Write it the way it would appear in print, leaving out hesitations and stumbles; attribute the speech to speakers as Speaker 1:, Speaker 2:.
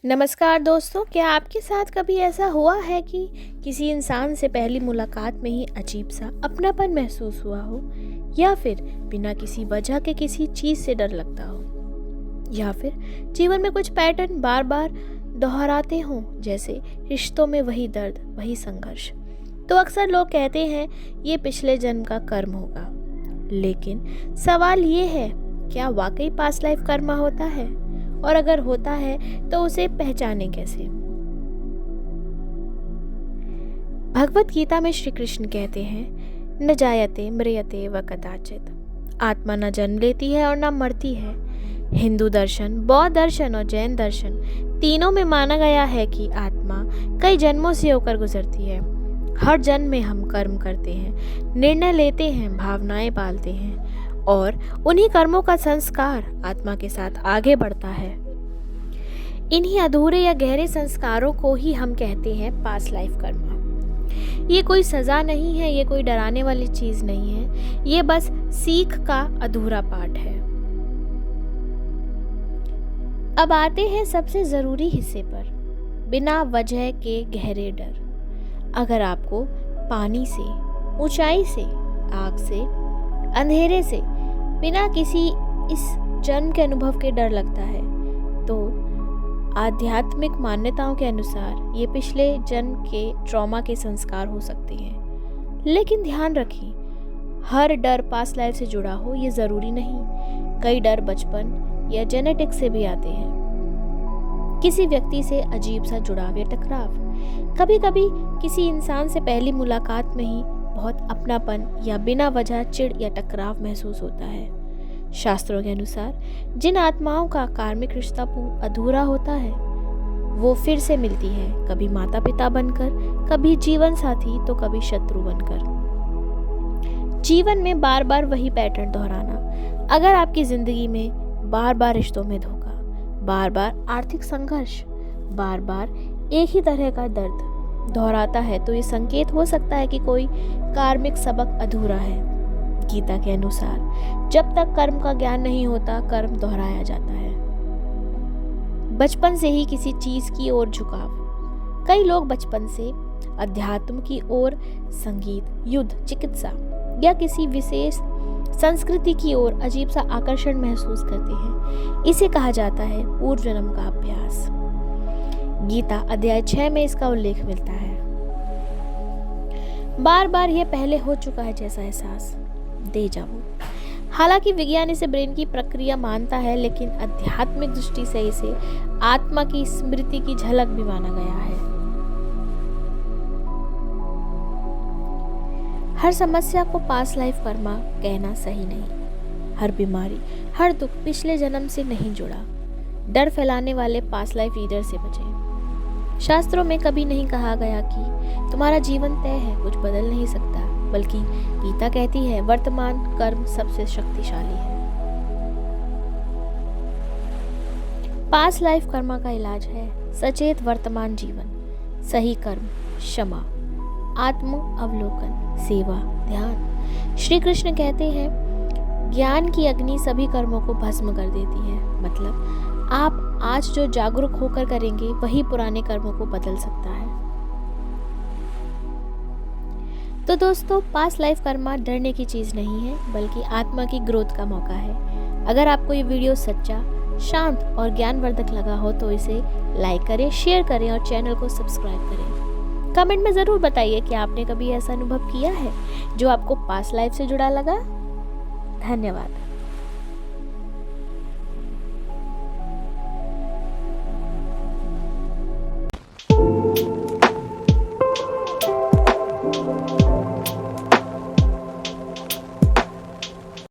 Speaker 1: नमस्कार दोस्तों, क्या आपके साथ कभी ऐसा हुआ है कि किसी इंसान से पहली मुलाकात में ही अजीब सा अपनापन महसूस हुआ हो, या फिर बिना किसी वजह के किसी चीज़ से डर लगता हो, या फिर जीवन में कुछ पैटर्न बार बार दोहराते हों, जैसे रिश्तों में वही दर्द, वही संघर्ष। तो अक्सर लोग कहते हैं ये पिछले जन्म का कर्म होगा, लेकिन सवाल ये है, क्या वाकई पास्ट लाइफ कर्मा होता है? और अगर होता है तो उसे पहचाने कैसे? भगवत गीता में श्री कृष्ण कहते हैं, न जायते म्रियते व कदाचित। आत्मा न जन्म लेती है और न मरती है। हिंदू दर्शन, बौद्ध दर्शन और जैन दर्शन तीनों में माना गया है कि आत्मा कई जन्मों से होकर गुजरती है। हर जन्म में हम कर्म करते हैं, निर्णय लेते हैं, भावनाएं पालते हैं और उन्हीं कर्मों का संस्कार आत्मा के साथ आगे बढ़ता है। इन्हीं अधूरे या गहरे संस्कारों को ही हम कहते हैं पास्ट लाइफ कर्मा। ये कोई सजा नहीं है, ये कोई डराने वाली चीज नहीं है, ये बस सीख का अधूरा पाठ है। अब आते हैं सबसे जरूरी हिस्से पर, बिना वजह के गहरे डर। अगर आपको पानी से, ऊंचाई से, आग से, अंधेरे से, बिना किसी इस जन्म के अनुभव के डर लगता है, तो आध्यात्मिक मान्यताओं के अनुसार ये पिछले जन्म के ट्रॉमा के संस्कार हो सकते हैं। लेकिन ध्यान रखें, हर डर पास्ट लाइफ से जुड़ा हो ये ज़रूरी नहीं। कई डर बचपन या जेनेटिक्स से भी आते हैं। किसी व्यक्ति से अजीब सा जुड़ाव या टकराव, कभी कभी किसी इंसान से पहली मुलाकात में ही बहुत अपनापन या बिना वजह चिढ़ या टकराव महसूस होता है। शास्त्रों के अनुसार जिन आत्माओं का कार्मिक रिश्ता अधूरा होता है वो फिर से मिलती है, कभी माता पिता बनकर, कभी जीवन साथी, तो कभी शत्रु बनकर। जीवन में बार बार वही पैटर्न दोहराना, अगर आपकी जिंदगी में बार बार रिश्तों में धोखा, बार बार आर्थिक संघर्ष, बार बार एक ही तरह का दर्द दोहराता है, तो ये संकेत हो सकता है कि कोई कार्मिक सबक अधूरा है। गीता के अनुसार जब तक कर्म का ज्ञान नहीं होता, कर्म दोहराया जाता है। बचपन से ही किसी चीज की ओर झुकाव, कई लोग बचपन से अध्यात्म की ओर, संगीत, युद्ध, चिकित्सा या किसी विशेष संस्कृति की ओर अजीब सा आकर्षण महसूस करते हैं। इसे कहा जाता है पूर्व जन्म का अभ्यास। गीता अध्याय 6 में इसका उल्लेख मिलता है। बार बार यह पहले हो चुका है जैसा एहसास, डेजा वू। हालांकि विज्ञान इसे ब्रेन की प्रक्रिया मानता है, लेकिन आध्यात्मिक दृष्टि से इसे आत्मा की स्मृति की झलक भी माना गया है। हर समस्या को पास्ट लाइफ कर्मा कहना सही नहीं। हर बीमारी, हर दुख पिछले जन्म से नहीं जुड़ा। डर फैलाने वाले पास्ट लाइफ रीडर से बचें। शास्त्रों में कभी नहीं कहा गया कि तुम्हारा जीवन तय है, कुछ बदल नहीं सकता, बल्कि गीता कहती है वर्तमान कर्म सबसे शक्तिशाली है। पास्ट लाइफ कर्मा का इलाज है सचेत वर्तमान जीवन, सही कर्म, क्षमा, आत्म अवलोकन, सेवा, ध्यान। श्री कृष्ण कहते हैं ज्ञान की अग्नि सभी कर्मों को भस्म कर देती है। मतलब आप आज जो जागरूक होकर करेंगे वही पुराने कर्मों को बदल सकता है। तो दोस्तों, पास्ट लाइफ कर्मा डरने की चीज़ नहीं है, बल्कि आत्मा की ग्रोथ का मौका है। अगर आपको ये वीडियो सच्चा, शांत और ज्ञानवर्धक लगा हो तो इसे लाइक करें, शेयर करें और चैनल को सब्सक्राइब करें। कमेंट में ज़रूर बताइए कि आपने कभी ऐसा अनुभव किया है जो आपको पास्ट लाइफ से जुड़ा लगा। धन्यवाद।